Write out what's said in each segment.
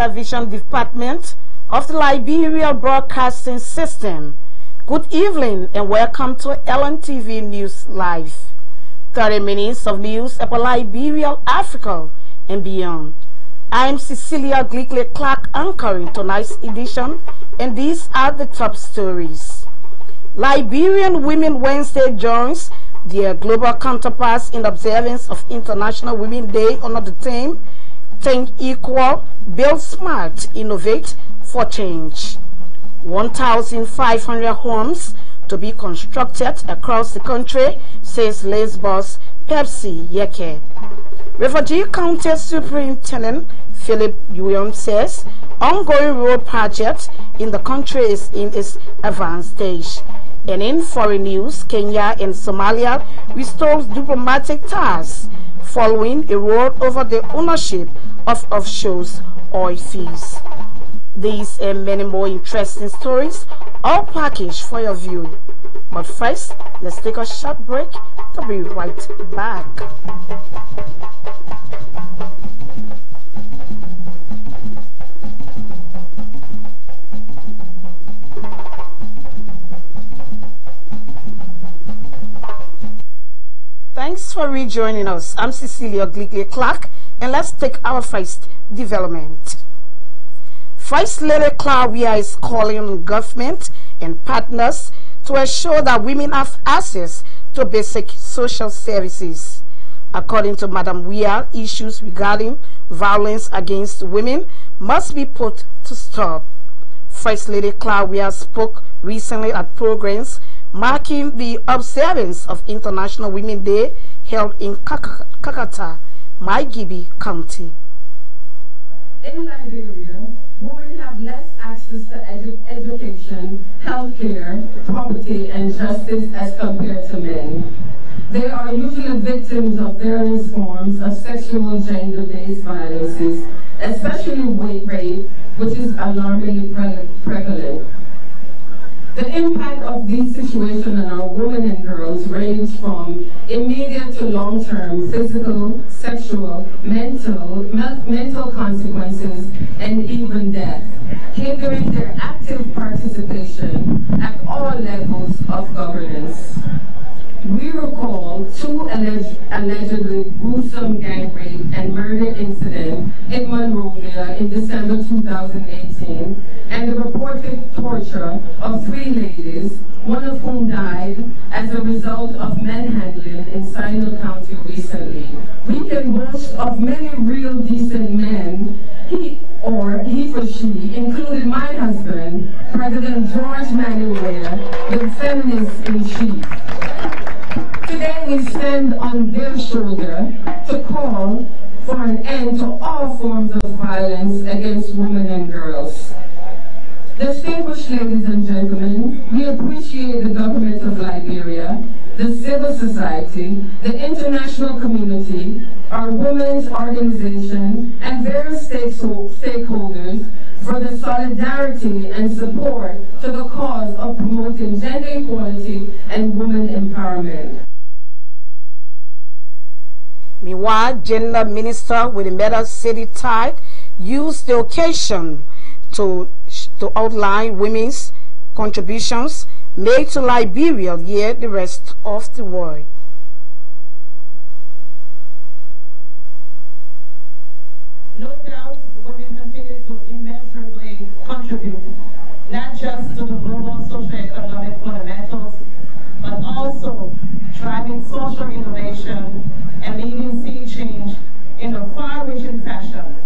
Television Department of the Liberia Broadcasting System. Good evening and welcome to Lntv News Live. 30 minutes of news about Liberia, Africa and beyond. I am Cecilia Clark anchoring tonight's edition, and these are the top stories. Liberian Women Wednesday joins their global counterparts in observance of International Women's Day under the theme Think Equal, Build Smart, Innovate for Change. 1,500 homes to be constructed across the country, says Lesbos Pepsi Yeke. Refugee County Superintendent Philip Williams says ongoing road project in the country is in its advanced stage. And in foreign news, Kenya and Somalia restores diplomatic ties following a war over the ownership of offshore oil fields. These and many more interesting stories all packaged for your viewing. But first, let's take a short break to be right back. Thanks for rejoining us. I'm Cecilia Clark, and let's take our first development. First Lady Claudia is calling on government and partners to ensure that women have access to basic social services. According to Madam Weah, issues regarding violence against women must be put to stop. First Lady Claudia spoke recently at programs marking the observance of International Women's Day held in Kakata, Maigibi County. In Liberia, women have less access to education, healthcare, property, and justice as compared to men. They are usually victims of various forms of sexual gender-based violences, especially rape, which is alarmingly prevalent. The impact of these situations on our women and girls range from immediate to long-term physical, sexual, mental consequences, and even death, hindering their active participation at all levels of governance. We recall two allegedly gruesome gang rape and murder incidents in Monrovia in December 2018, and the reported torture of 3 ladies, one of whom died as a result of manhandling in Sinai County recently. We can boast of many real decent men, he for she, including my husband, President George Manuel, the feminist in chief. Today we stand on their shoulder to call for an end to all forms of violence against women and girls. Distinguished ladies and gentlemen, we appreciate the government of Liberia, the civil society, the international community, our women's organization, and various stakeholders for the solidarity and support to the cause of promoting gender equality and women empowerment. Meanwhile, Gender Minister with the Metal City Tide used the occasion to outline women's contributions made to Liberia, yet the rest of the world. No doubt, women continue to immeasurably contribute not just to the global socio-economic fundamentals, but also driving social innovation and leading sea change in a far-reaching fashion.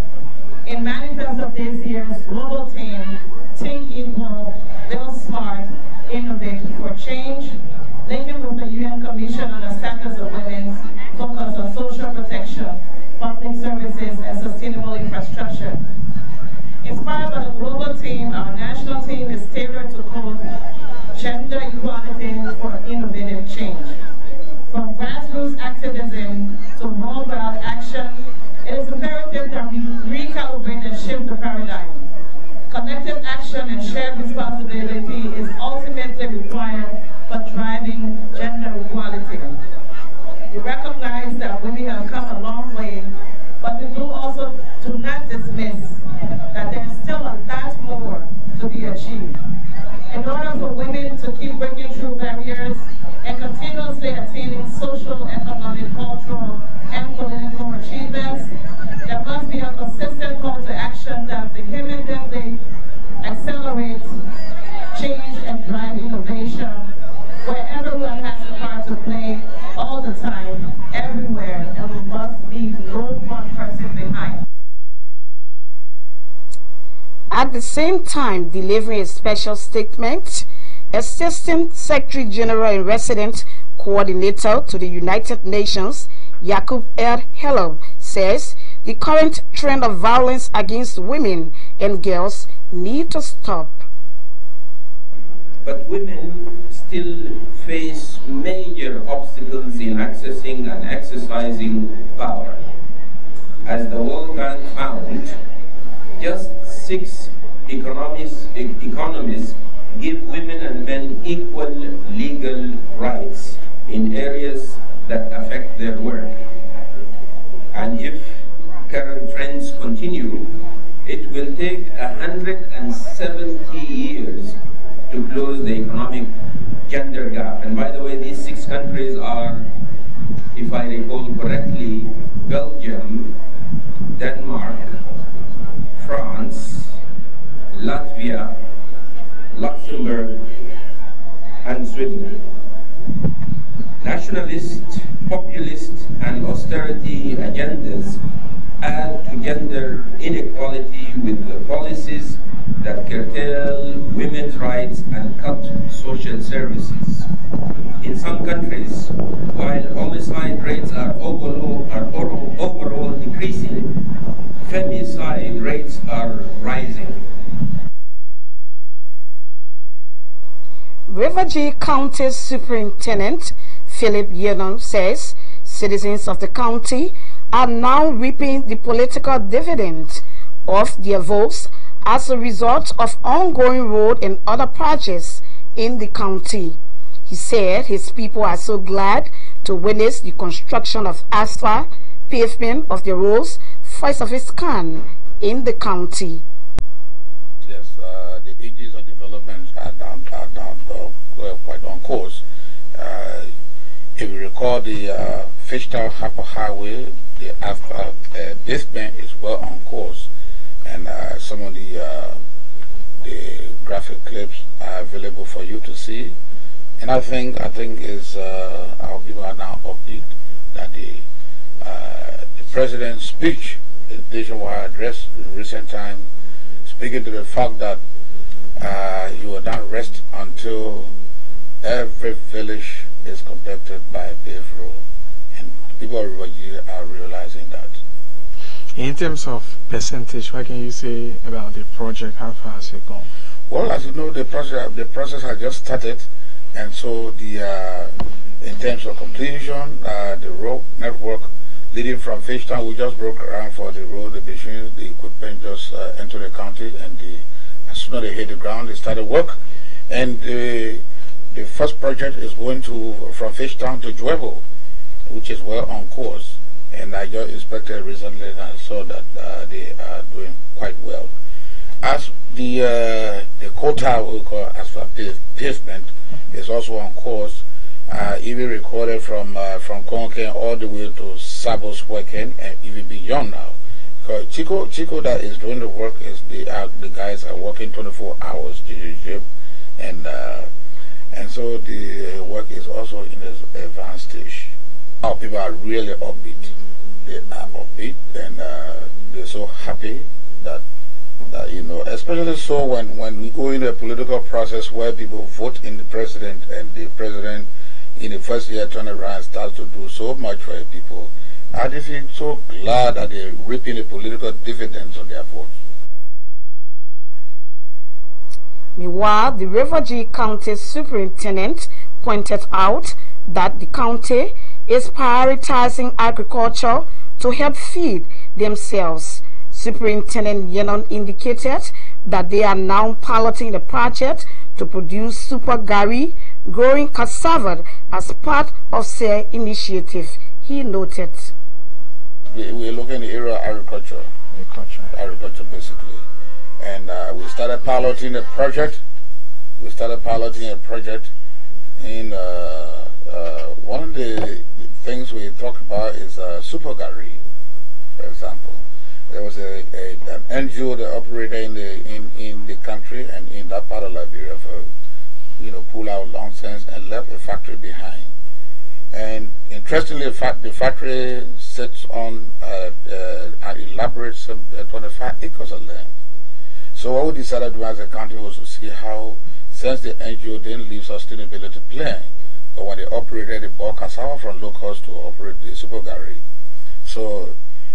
In manifest of this year's global theme, Think Equal, Build Smart, Innovate for Change, linking with the UN Commission on the Status of Women's focus on social protection, public services, and sustainable infrastructure. Inspired by the global theme, our national team is tailored to code gender equality for innovative change. From grassroots activism to worldwide action, it is imperative that we recalibrate and shift the paradigm. Collective action and shared responsibility is ultimately required for driving gender equality. We recognize that women have come a long way, but we do also do not dismiss that achieve. In order for women to keep breaking through barriers and continuously attaining social, economic, cultural, and political achievements, there must be a consistent call to action that vehemently accelerates change and drive innovation, where everyone has a part to play all the time, everywhere, and we must leave no one person behind. At the same time, delivering a special statement, Assistant Secretary General and Resident Coordinator to the United Nations, Yakub El-Helal, says the current trend of violence against women and girls need to stop. But women still face major obstacles in accessing and exercising power. As the World Bank found, just 6 economists give women and men equal legal rights in areas that affect their work. And if current trends continue, it will take 170 years to close the economic gender gap. And by the way, these 6 countries are, if I recall correctly, Belgium, Denmark, France, Latvia, Luxembourg, and Sweden. Nationalist, populist, and austerity agendas add to gender inequality with the policies that curtail women's rights and cut social services. In some countries, while homicide rates are overall decreasing, femicide rates are rising. River County Superintendent Philip Yenon says citizens of the county are now reaping the political dividend of their votes as a result of ongoing road and other projects in the county. He said his people are so glad to witness the construction of asphalt pavement of the roads, first of its kind in the county. Yes, the ages of development are quite on course. If you recall, the Fishtown Harper Highway, the asphalt pavement is well on course, and some of the graphic clips are available for you to see. And I think is our people are now upbeat that the president's speech, his nationwide address in recent time, speaking to the fact that he will not rest until every village is completed by a paved road, and people are realizing that. In terms of percentage, what can you say about the project? How far has it gone? Well, as you know, the process has just started, and so in terms of completion, the road network leading from Fishtown, we just broke ground for the road. The machines, the equipment just entered the county, and as soon as they hit the ground, they started work. And the first project is going from Fishtown to Juebo, which is well on course. And I just inspected recently, and I saw that they are doing quite well. As the quota we call asphalt pavement is also on course. Even recorded from Konken all the way to Sabos working, and even beyond now. Because Chico that is doing the work is the guys are working 24 hours and so the work is also in its advanced stage. Our people are really upbeat. They are upbeat, and they're so happy that you know, especially so when we go in a political process where people vote in the president, and the president in the first year turn around starts to do so much for the people. I just feel so glad that they're reaping the political dividends on their votes. Meanwhile, the River County Superintendent pointed out that the county is prioritizing agriculture to help feed themselves. Superintendent Yenon indicated that they are now piloting the project to produce super gari, growing cassava as part of their initiative. He noted. We're looking at the area of agriculture basically, and we started piloting a project. In one of the things we talked about is super gari, for example. There was an NGO that operated in the country and in that part of Liberia for, pull out nonsense and left a factory behind. And interestingly, the factory sits on an elaborate 25 acres of land. So what we decided to do as a country was to see how, since the NGO didn't leave sustainability plan, but when they operated, they bought cassava from locals to operate the super gari. So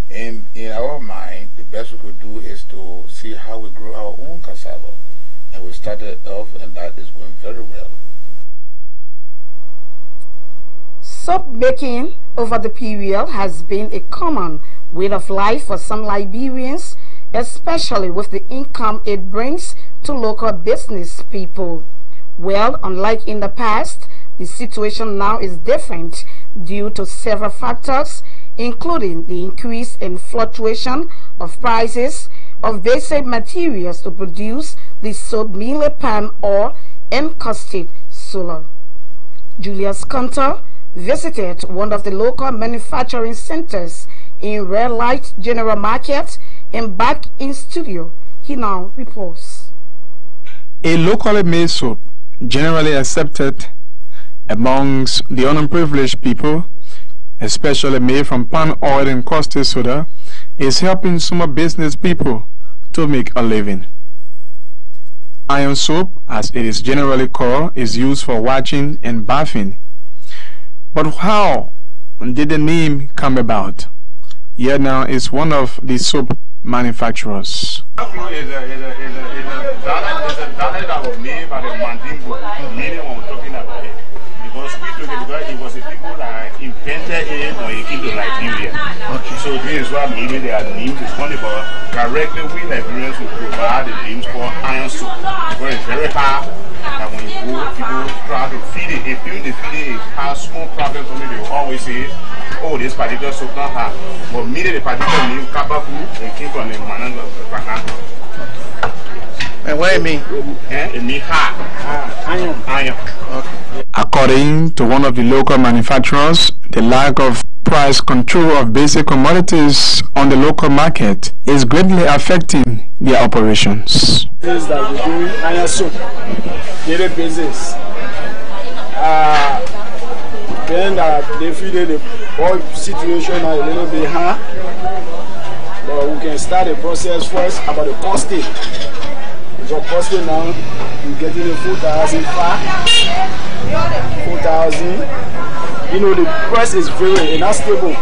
in our mind, the best we could do is to see how we grow our own cassava. And we started off, and that is going very well. Soap making over the period has been a common way of life for some Liberians, especially with the income it brings to local business people. Well, unlike in the past, the situation now is different due to several factors, including the increase in fluctuation of prices of basic materials to produce the soap, mainly palm oil and caustic soda. Julius Conter visited one of the local manufacturing centers in Redlight General Market, and back in studio, he now reports. A locally made soap, generally accepted amongst the unprivileged people, especially made from palm oil and caustic soda, is helping small business people to make a living. Iron soap, as it is generally called, is used for washing and bathing. But how did the name come about? Here now is one of the soap manufacturers. It's a dialect that was made by the Mandingo, meaning when we're talking about it. Because we took it because it was the people that invented it when it came to Liberia. Okay. So this is why maybe they are named. It's funny, but directly we Liberians will provide the names for iron soap. Because it's very hard. And when you go, people try to feed it. If you feed it, it has small problems for me. They will always say, oh, this particular soap not hard. But immediately the particular name, Kabaku, it came from the Mananga. And what do you mean? It means hard. Iron. Okay. According to one of the local manufacturers, the lack of price control of basic commodities on the local market is greatly affecting their operations. This that we're doing iron soap, daily basis. Then they feel the whole situation are a little bit hard. But we can start the process first about the costing. So costing now, we're getting the 4,000 far. 4,000. The price is very unstable.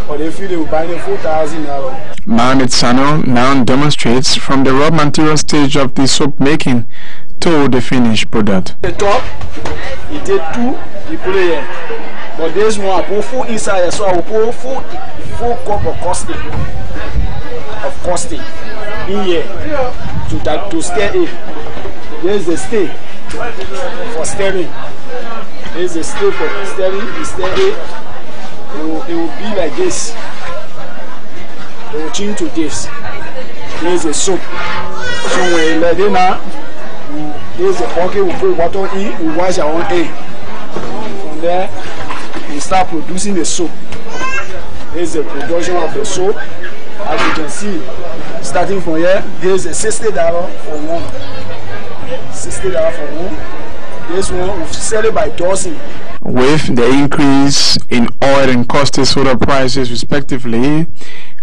But they feel they will buy the 4,000 now. Mohamed Sano now demonstrates from the raw material stage of the soap making to the finished product. The top, it did 2, you put it here. But this one, I put 4 inside, so I will put 4 cup of caustic in here to stir it. There is a stay for stirring. There is a stay for stirring. You stir it. It will be like this. It will change to this. There is a soap. So when you let it now, there is a bucket. We put water in. We wash our own hand. From there, we start producing the soap. There is the production of the soap. As you can see, starting from here, there is a $60 for one. $60 for one. This one we sell it by dozen. With the increase in oil and caustic soda prices respectively,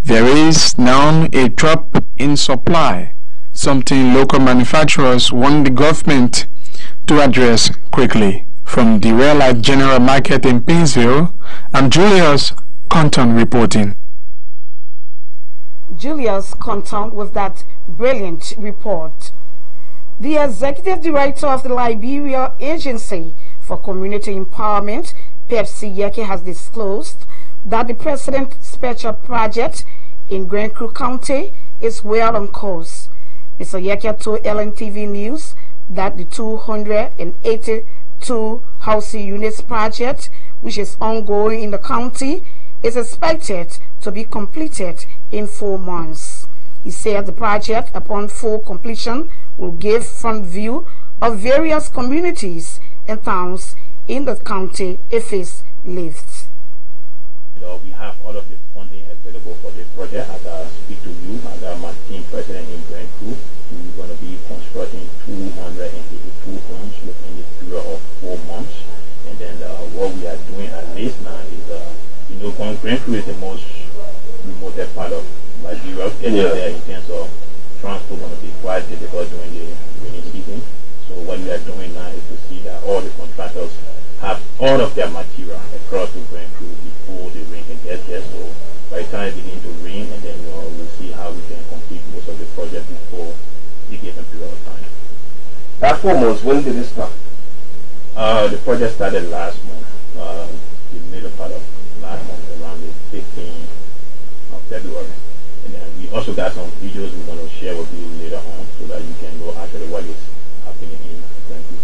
there is now a drop in supply, something local manufacturers want the government to address quickly. From the Redlight General Market in Painesville, I'm Julius Conter reporting. Julius Conter with that brilliant report. The executive director of the Liberia Agency for Community Empowerment, Pepsi Yeke, has disclosed that the President Special Project in Grand Crew County is well on course. Mr. Yeke told Lntv News that the 282 housing units project, which is ongoing in the county, is expected to be completed in 4 months. He said the project, upon full completion, will give front view of various communities and towns in the county if it's lived. We have all of the funding available for the project. As I speak to you, as my team president in Grand Crew, we're going to be constructing 282 homes within the period of 4 months. And then what we are doing at least now is, Grand Crew is the most remote part of Liberia. Getting there in terms of transport going to be quite difficult during the rainy season. So what we are doing now is to see that all the contractors have all of their material across the Grand Crew before the rain can get there. So by the time it begins to rain, and then we'll see how we can complete most of the project before the given period of time. That 4 months, when did it start? The project started last month, the middle part of last month, around the 15th of February. And then we also got some videos we're going to share with you later on so that you can know actually what is happening in Grand Crew.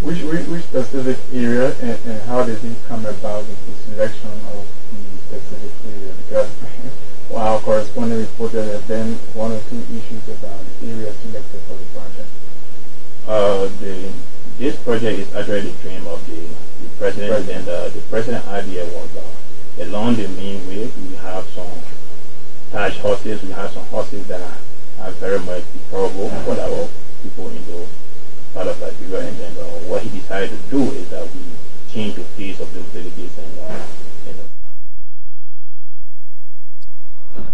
Which specific area and how did it come about with the selection of the specific area? Because our correspondent reported there have been 1 or 2 issues about the area selected for the project. This project is actually the dream of the president, and the president's idea was along the main way we have some attached horses, we have some horses that are very much preferable for our people in those part of Liberia, and then what he decided to do is that we change the face of those villages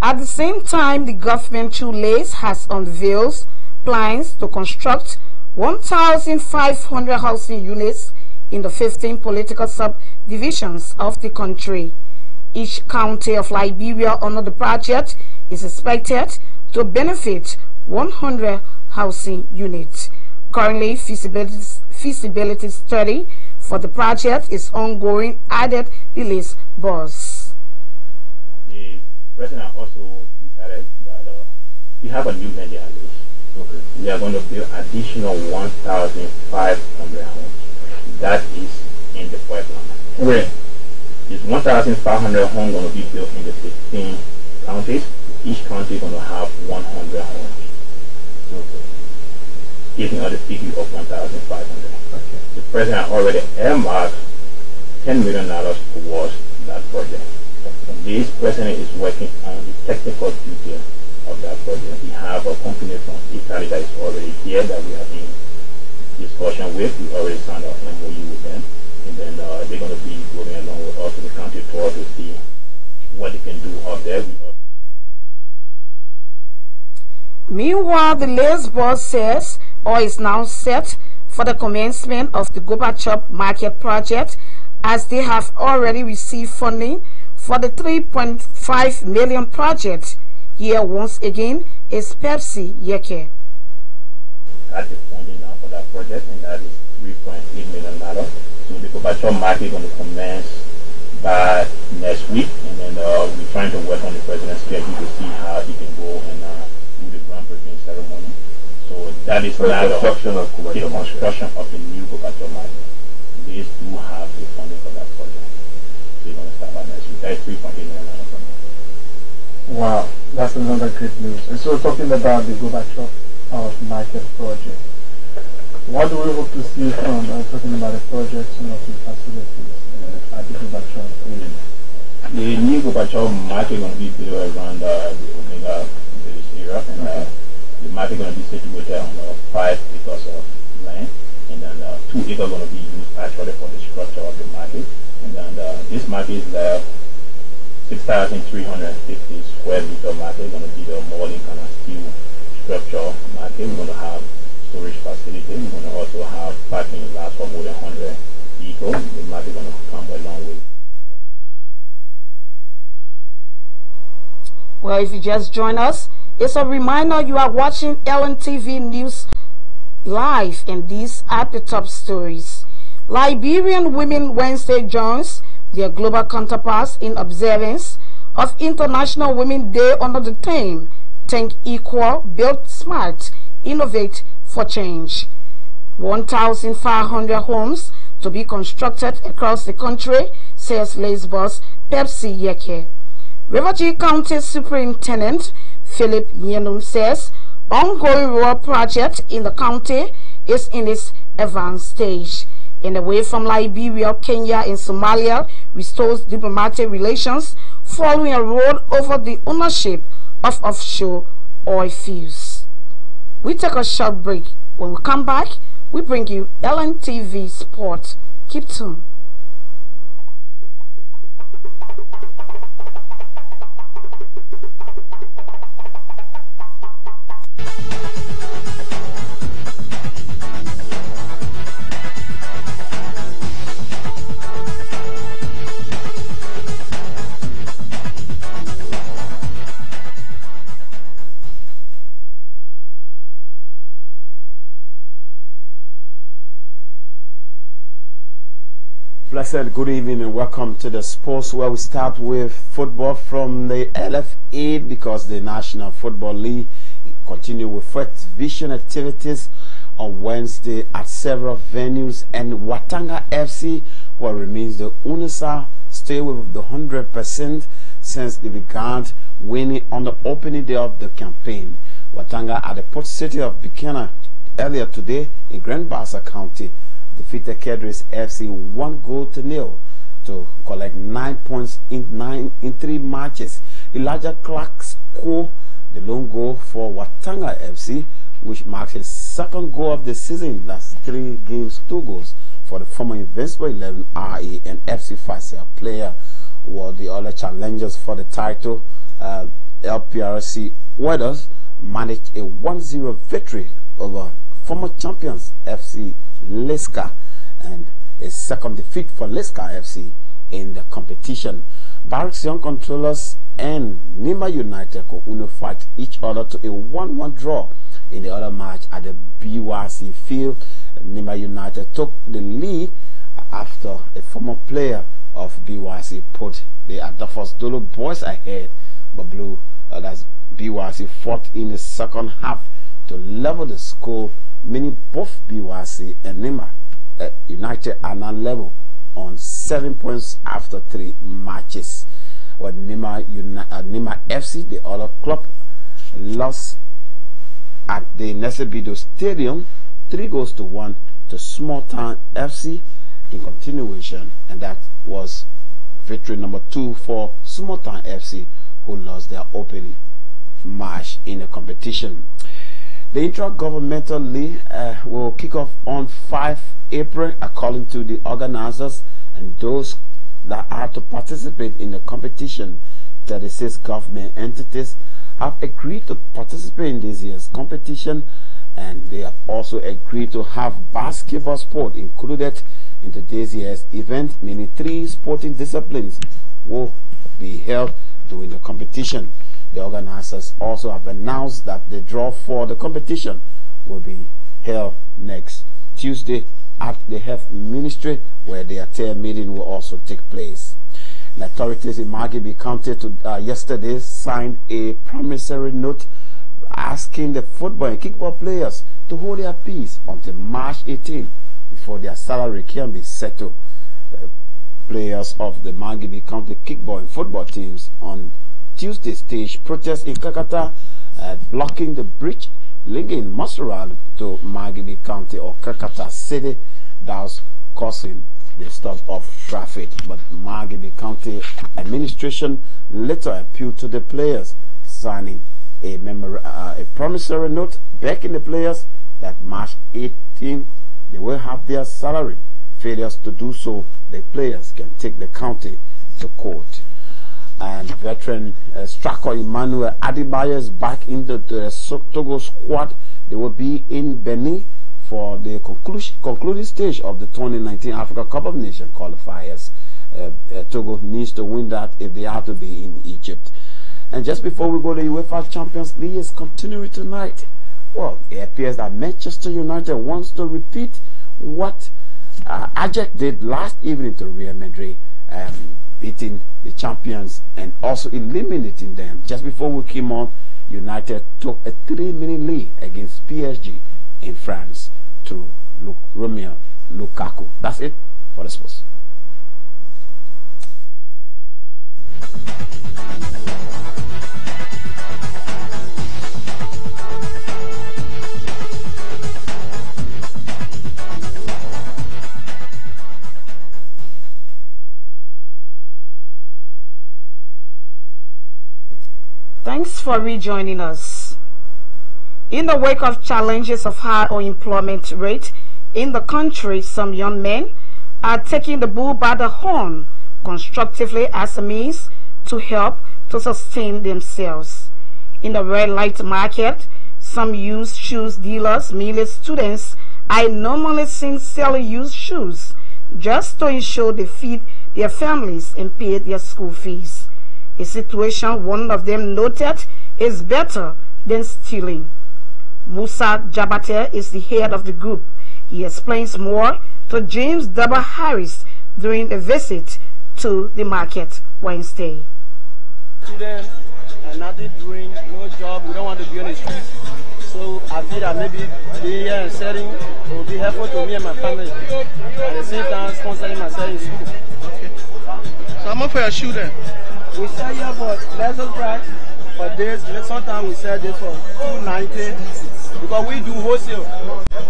At the same time, the government through LACE has unveiled plans to construct 1,500 housing units in the 15 political subdivisions of the country. Each county of Liberia under the project is expected to benefit 100 housing units. Currently, feasibility study for the project is ongoing, added the LACE boss. The president also decided that we have a new mandate at LACE. Okay. We are going to build additional 1,500 homes. That is in the pipeline. Where? There's 1,500 homes going to be built in the 15 counties. Each county is going to have 100 homes. Okay. Giving us a figure of 1,500. Okay. The president already earmarked $10 million towards that project. And this president is working on the technical detail of that project. We have a company from Italy that is already here that we are in discussion with. We already signed an MOU with them. And then they're going to be going along with us to the county tour to see what they can do up there. Meanwhile, the LACE boss says or is now set for the commencement of the Gubicza Market project, as they have already received funding for the 3.5 million project. Here once again is Pepsi Yeke. Got the funding now for that project, and that is $3.8 million. So the Gubicza Market is going to commence by next week, and then we're trying to work on the president's schedule to see how he can go and do the groundbreaking ceremony. So that is now the construction of the new Gubicza Market. They do have the funding for that project. So they're going to start by next week. That is $3.8 million funding. Wow, that's another great news. And so talking about the Gubicza Market project, what do we hope to see from talking about the project, some of the facilities at the Gubicza area? The new Gubicza Market is going to be built around the Omega village area, and the market is going to be situated on 5 acres of land, and then 2 acres are going to be used actually for the structure of the market. And then this market is 6,350 square meter market. It's going to be the molding kind of steel structure market. We're going to have storage facility. We're going to also have parking lots for more than 100 vehicles. The market is going to come a long way. Well, if you just join us, it's a reminder you are watching Lntv News Live, and these are the top stories. Liberian women Wednesday joins their global counterparts in observance of International Women's Day under the theme Think Equal, Build Smart, Innovate for Change. 1,500 homes to be constructed across the country, says LACE boss Pepsi Yeke. River County Superintendent Philip Yenum says ongoing road project in the county is in its advanced stage. And away from Liberia, Kenya, and Somalia restores diplomatic relations following a road over the ownership of offshore oil fields. We take a short break. When we come back, we bring you Lntv Sport. Keep tuned. Blessed good evening and welcome to the sports, where we start with football from the LFA, because the National Football League continue with first division activities on Wednesday at several venues, and Watanga FC, what remains the UNISA, stay with the 100% since they began winning on the opening day of the campaign. Watanga at the Port City of Buchanan earlier today in Grand Bassa County defeated Kedris FC 1-0 to collect 9 points in 3 matches. Elijah Clark scored the lone goal for Watanga FC, which marks his second goal of the season. That's 3 games, 2 goals for the former Invincible 11 RA and FC Fascia player. While the other challengers for the title, LPRC Weathers, managed a 1-0 victory over former champions FC Leska, and a second defeat for Leska FC in the competition. Barracks Young Controllers and Nima United fight each other to a 1-1 draw in the other match at the BYC field. Nima United took the lead after a former player of BYC put the Adolphus Dolo boys ahead, but that's BYC fought in the second half to level the score, meaning both BYC and Nima United are now level on 7 points after 3 matches. When Nima FC, the other club, lost at the Nesebido Stadium 3-1 to Small Town FC in continuation, and that was victory number 2 for Small Town FC, who lost their opening match in the competition. The Intergovernmental League will kick off on 5 April, according to the organizers and those that are to participate in the competition. 36 government entities have agreed to participate in this year's competition, and they have also agreed to have basketball sport included in today's year's event, meaning 3 sporting disciplines will be held during the competition. The organizers also have announced that the draw for the competition will be held next Tuesday at the Health Ministry, where the ATEA meeting will also take place. The authorities in Margibi County yesterday signed a promissory note asking the football and kickball players to hold their peace until March 18 before their salary can be settled. Players of the Margibi County kickball and football teams on Tuesday stage protests in Kakata, blocking the bridge linking Masaral to Margibi County or Kakata City, thus causing the stop of traffic. But Margibi County administration later appealed to the players, signing a promissory note begging the players that March 18 they will have their salary. Failures to do so, the players can take the county to court. And veteran striker Emmanuel Adebayo is back into the Togo squad. They will be in Benin for the concluding stage of the 2019 Africa Cup of Nations qualifiers. Togo needs to win that if they are to be in Egypt. And just before we go to the UEFA Champions League is continuing tonight. Well, it appears that Manchester United wants to repeat what Ajax did last evening to Real Madrid, beating the champions and also eliminating them. Just before we came on, United took a 3-minute lead against PSG in France through Romelu Lukaku. That's it for the sports. for rejoining us. In the wake of challenges of high unemployment rate in the country, some young men are taking the bull by the horn constructively as a means to help to sustain themselves. In the Redlight Market, some used shoes dealers, mainly students, are normally seen selling used shoes just to ensure they feed their families and pay their school fees. A situation one of them noted is better than stealing. Musa Jabate is the head of the group. He explains more to James W. Harris during a visit to the market Wednesday. Students and nothing doing, no job, we don't want to be on the streets. So I feel that maybe being here and selling will be helpful to me and my family. At the same time, sponsoring myself in school. Okay. So how much for your shoe then? We sell here for lesser price. For this, sometimes we sell this for $2.90 because we do wholesale.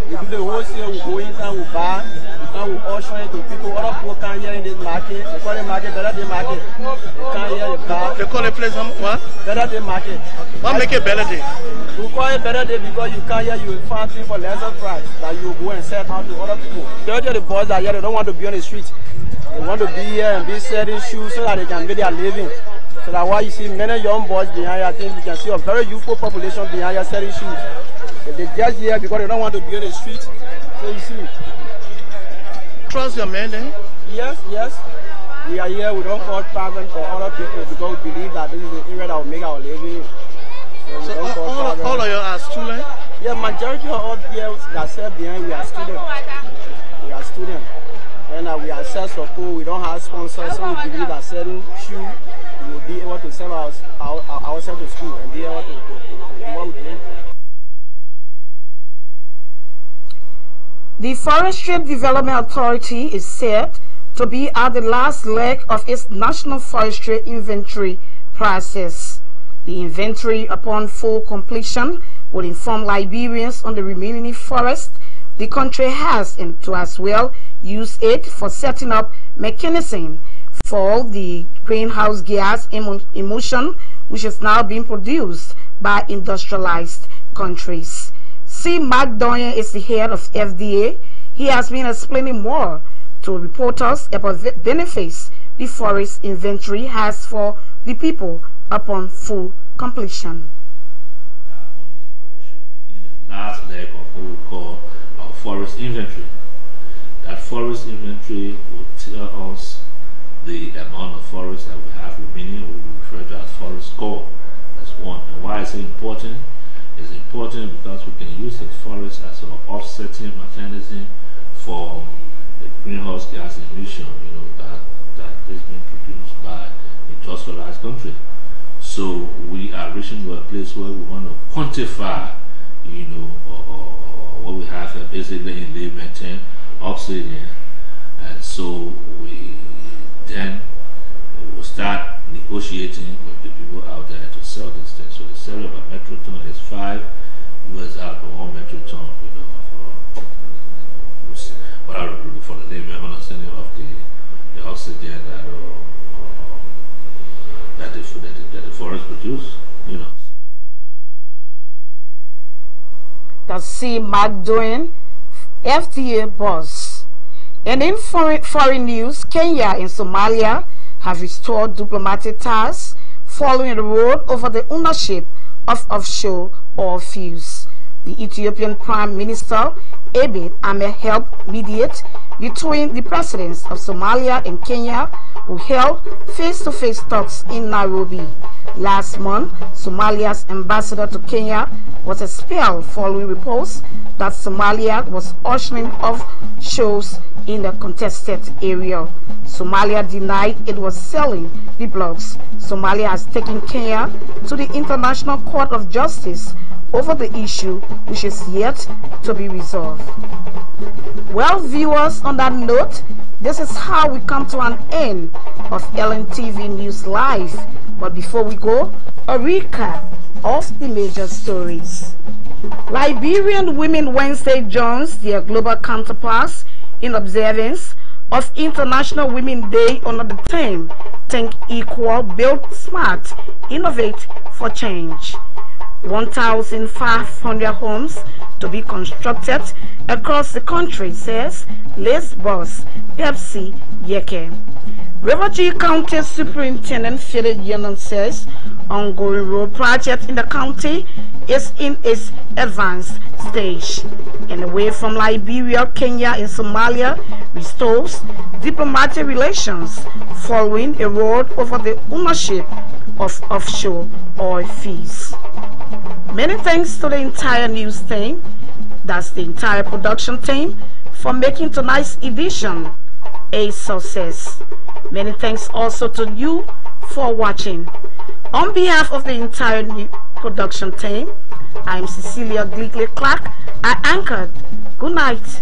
We do the wholesale, we go in and we buy, and we auction it to people. Other people come here in this market. They call it market, better day market. They come here, they buy. They call the place what? Better day market. What make it better day? We call it better day because you come here, you will find things for lesser price that you go and sell out to other people. The boys are here, they don't want to be on the street. They want to be here and be selling shoes so that they can make their living. So that's why you see many young boys behind here. I think you can see a very youthful population behind here selling shoes. If they just here because they don't want to be on the street. So you see. Trust your men then? Yes, yes. We are here, we don't call pageant for other people because we believe that this is the area that will make our living. So all of you are students? Yeah, majority of all here that sell behind, we are students. We are students. And we are self-support, we don't have sponsors, so we believe that selling shoes, we will be able to sell ourselves to school and be able to do what we do. The Forestry Development Authority is said to be at the last leg of its National Forestry Inventory process. The inventory, upon full completion, will inform Liberians on the remaining forest the country has and to as well use it for setting up mechanism for the greenhouse gas emission which is now being produced by industrialized countries. C. Mark Doyen is the head of FDA. He has been explaining more to reporters about the benefits the forest inventory has for the people upon full completion. The last leg of what we call our forest inventory. That forest inventory will tell us the amount of forest that we have remaining, what we refer to as forest score. That's one. And why is it important? It's important because we can use the forest as an offsetting mechanism for the greenhouse gas emission, that is being produced by industrialized country. So we are reaching to a place where we want to quantify, what we have here, basically in layman terms, oxygen, and so we then will start negotiating with the people out there to sell this thing. So the sale of a metric ton is $5 out for 1 metric ton, for the layman understanding of the oxygen that the forest produce, That's C. Mark Doyen, FDA boss. And in foreign news, Kenya and Somalia have restored diplomatic ties following the road over the ownership of offshore oil fields. The Ethiopian Prime Minister Abiy Ahmed helped mediate between the presidents of Somalia and Kenya, who held face-to-face talks in Nairobi. Last month, Somalia's ambassador to Kenya was expelled following reports that Somalia was auctioning off shows in the contested area. Somalia denied it was selling the blocks. Somalia has taken Kenya to the International Court of Justice over the issue, which is yet to be resolved. Well, viewers, on that note, this is how we come to an end of Lntv News Live. But before we go, a recap of the major stories. Liberian women Wednesday joins their global counterparts in observance of International Women's Day under the theme Think Equal, Build Smart, Innovate for Change. 1,500 homes to be constructed across the country, says Liz Boss, Pepsi Yeke. Refugee County Superintendent Philip Yenon says ongoing road project in the county is in its advanced stage. And away from Liberia, Kenya, and Somalia restores diplomatic relations following a road over the ownership of offshore oil fields. Many thanks to the entire news team, that's the entire production team, for making tonight's edition a success. Many thanks also to you for watching. On behalf of the entire new production team, I am Cecilia Gligley Clark. I anchored. Good night.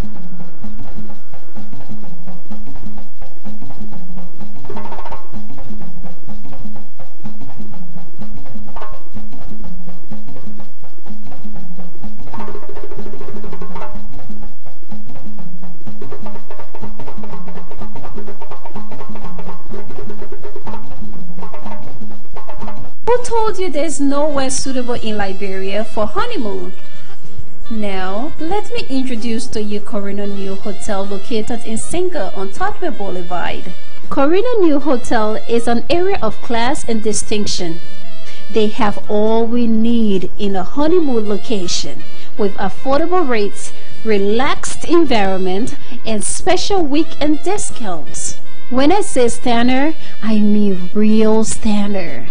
Who told you there's nowhere suitable in Liberia for honeymoon? Now, let me introduce to you Corina New Hotel located in Singa on Totway Boulevard. Corina New Hotel is an area of class and distinction. They have all we need in a honeymoon location with affordable rates, relaxed environment, and special weekend discounts. When I say standard, I mean real standard.